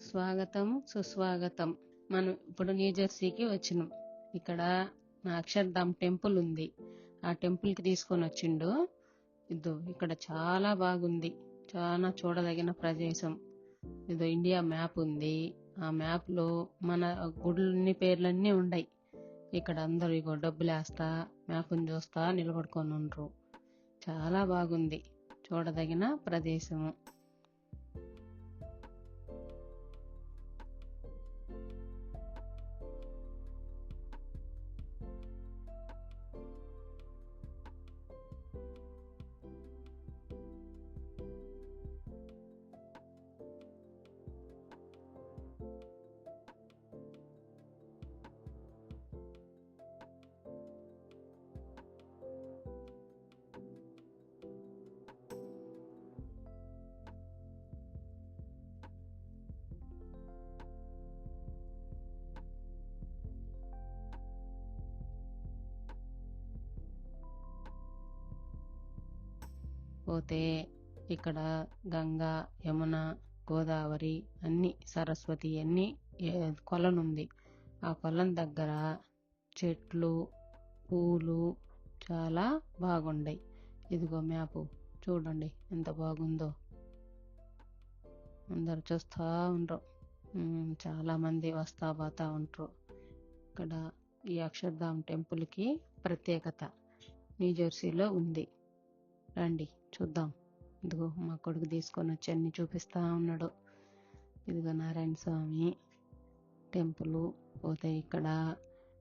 స్వాగతం సుస్వాగతం. మనం ఇప్పుడు న్యూజెర్సీకి వచ్చినాం. ఇక్కడ అక్షర్ధామ్ టెంపుల్ ఉంది. ఆ టెంపుల్ కి తీసుకొని వచ్చిండు. ఇక్కడ చాలా బాగుంది. చాలా చూడదగిన ప్రదేశం. ఇండియా మ్యాప్ ఉంది. ఆ మ్యాప్ లో మన గుడులన్నీ పేర్లన్నీ ఉన్నాయి. ఇక్కడ అందరూ డబ్బులు వేస్తా మ్యాప్ని చూస్తా నిలబడుకొని ఉండరు. చాలా బాగుంది, చూడదగిన ప్రదేశము. పోతే ఇక్కడ గంగా, యమున, గోదావరి అన్ని, సరస్వతి అన్ని కొలనుంది. ఆ కొలం దగ్గర చెట్లు, పూలు చాలా బాగుండాయి. ఇదిగో మ్యాపు చూడండి ఎంత బాగుందో. అందరు చూస్తా ఉండరు. చాలా మంది వస్తా పోతా ఉంటారు. ఇక్కడ ఈ అక్షర్ధామ్ టెంపుల్ కి ప్రత్యేకత న్యూజెర్సీలో ఉంది. రండి చూద్దాం. ఇదిగో మా కొడుకు తీసుకొని వచ్చి అన్ని చూపిస్తా ఉన్నాడు. ఇదిగో నారాయణ స్వామి టెంపుల్. పోతే ఇక్కడ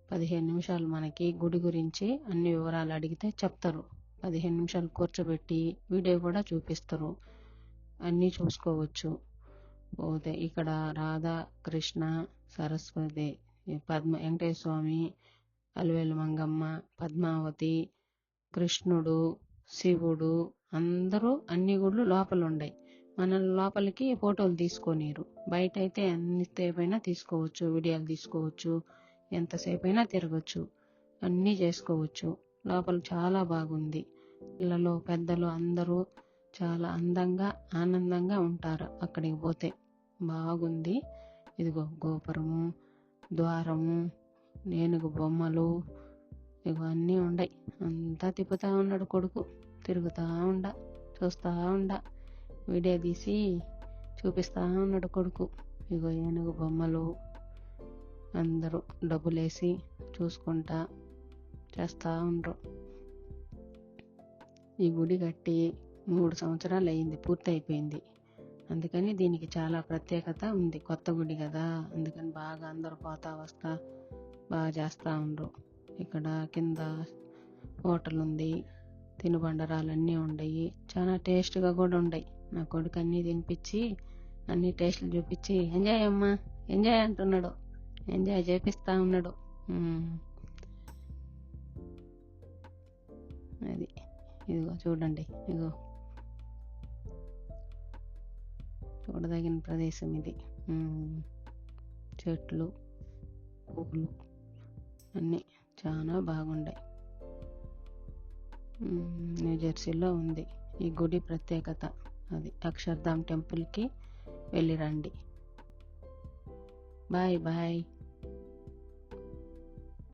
15 నిమిషాలు మనకి గుడి గురించి అన్ని వివరాలు అడిగితే చెప్తారు. 15 నిమిషాలు కూర్చోబెట్టి వీడియో కూడా చూపిస్తారు. అన్నీ చూసుకోవచ్చు. పోతే ఇక్కడ రాధా, కృష్ణ, సరస్వతి, వెంకటేశ్వర స్వామి, అలివేలు మంగమ్మ, పద్మావతి, కృష్ణుడు, శివుడు అందరూ అన్ని గుళ్ళు లోపల ఉన్నాయి. మన లోపలికి ఫోటోలు తీసుకోనిరు. బయట అయితే ఎంతసేపు అయినా తీసుకోవచ్చు, వీడియోలు తీసుకోవచ్చు, ఎంతసేపు అయినా తిరగచ్చు, అన్నీ చేసుకోవచ్చు. లోపల చాలా బాగుంది. పిల్లలు పెద్దలు అందరూ చాలా అందంగా ఆనందంగా ఉంటారు అక్కడికి పోతే. బాగుంది. ఇదిగో గోపురము, ద్వారము, ఏనుగు బొమ్మలు ఇవన్నీ ఉన్నాయి. అంతా తిప్పుతా ఉన్నాడు కొడుకు. తిరుగుతా చూస్తా వీడియో తీసి చూపిస్తా ఉన్నాడు కొడుకు. ఇగో ఏనుగు బొమ్మలు, అందరూ డబ్బులేసి చూసుకుంటా చేస్తా ఉండరు. ఈ గుడి కట్టి 3 సంవత్సరాలు అయింది, పూర్తి అయిపోయింది. అందుకని దీనికి చాలా ప్రత్యేకత ఉంది. కొత్త గుడి కదా, అందుకని బాగా అందరూ పోతా వస్తా బాగా చేస్తా ఉండరు. ఇక్కడ కింద హోటల్ ఉంది, తినుబండరాలన్నీ ఉన్నాయి. చాలా టేస్ట్గా కూడా ఉన్నాయి. నా కొడుకు అన్నీ తినిపించి అన్ని టేస్ట్లు చూపించి ఎంజాయ్ అమ్మా ఎంజాయ్ అంటున్నాడు. ఎంజాయ్ చేపిస్తా ఉన్నాడు. అది ఇదిగో చూడండి. ఇదిగో చూడదగిన ప్రదేశం ఇది. చెట్లు, పూలు అన్నీ చాలా బాగుండాయి. న్యూజెర్సీలో ఉంది ఈ గుడి ప్రత్యేకత. అది అక్షర్ధామ్ టెంపుల్కి వెళ్ళి రండి. Bye bye.